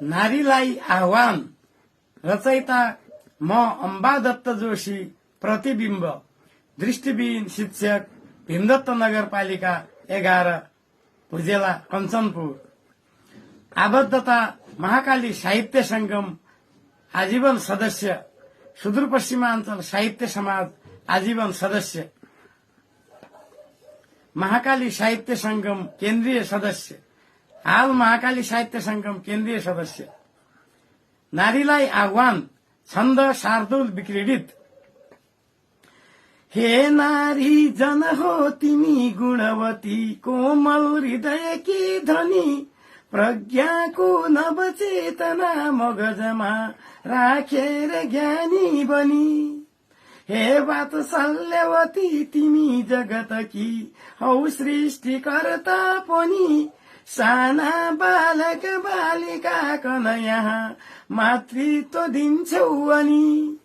नारीलाई आह्वान। रचयिता म अम्बा दत्त जोशी, प्रतिबिम्ब दृष्टिविहीन शिक्षक, भीमदत्त नगरपालिका 11, भुजेला कञ्चनपुर। आबद्धता महाकाली साहित्य संगम आजीवन सदस्य, सुदूरपश्चिमाञ्चल साहित्य समाज आजीवन सदस्य, महाकाली साहित्य संगम केन्द्रीय सदस्य, हाल महाकाली साहित्य संगम केन्द्रीय सदस्य। नारीलाई आह्वान। छन्द शार्दूल विक्रीडित। हे नारी जन हो तिमी गुणवती, कोमल हृदय की धनी, प्रज्ञाको नवचेतना मगजमा राखेर ज्ञानी बनी। हे वात्सल्यवती तिमी जगतकी हौ सृष्टिकर्ता पनि, साना बालक बालिका कन यहाँ मातृत्व दिन्छौ अनि।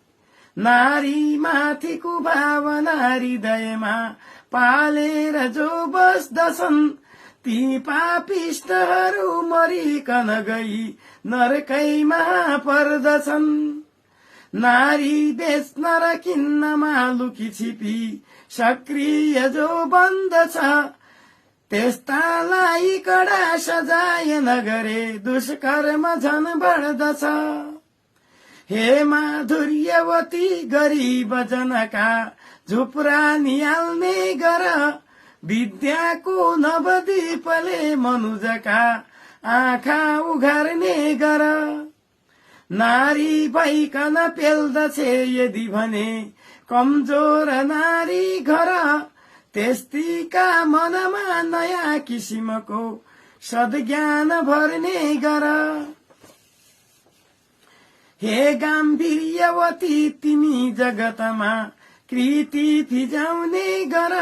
नारी माथिको भावना हृदयमा पालेर जो बस्दछन्, ती पापिष्टहरू मरिकन गई नरकैमा पर्दछन्। नारी बेच्न र किन्नमा लुकी छिपी सक्रिय जो बन्दछ, त्यस्तालाई कडा सजाय नगरे दुष्कर्म झन बढ्दछ। हे माधुर्यवती गरीब जनका झुप्रा निहाल्ने गर, विद्याको नवदीपले मनुजका आँखा उघार्ने गर। नारी भइकन पेल्दछे यदि भने कमजोर नारी घर, त्यस्तीका मनमा नयाँ किसिमको सद्ज्ञान भर्ने गर। हे गाम्भीर्यवती तिमी जगतमा कृति फिजाउने गर,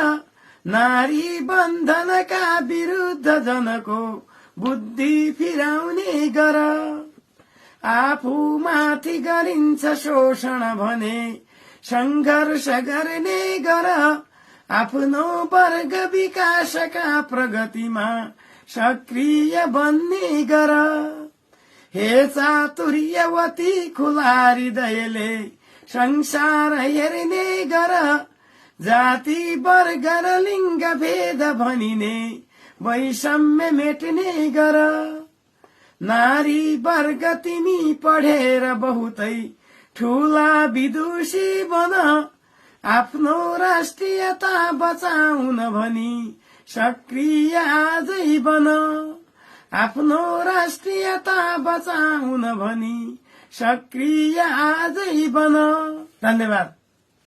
नारी बन्धनका विरुद्ध जनको बुद्धि फिराउने गर। आफूमाथि गरिन्छ शोषण भने संघर्ष गर्ने गर, आफ्नो वर्ग विकासका प्रगतिमा सक्रिय बन्ने गर। हे चातुर्यवती खुला हृदयले संसार हेर्ने गर, जाति वर्ग र लिङ्ग भेद भनिने वैषम्य मेट्ने गर। नारी वर्ग तिमी पढेर बहुतै ठूला विदुषी बन, आफ्नो राष्ट्रियता बचाउन भनी सक्रिय आजै बन। आफ्नो राष्ट्रियता बचाउन भनी सक्रिय आजै बन। धन्यवाद।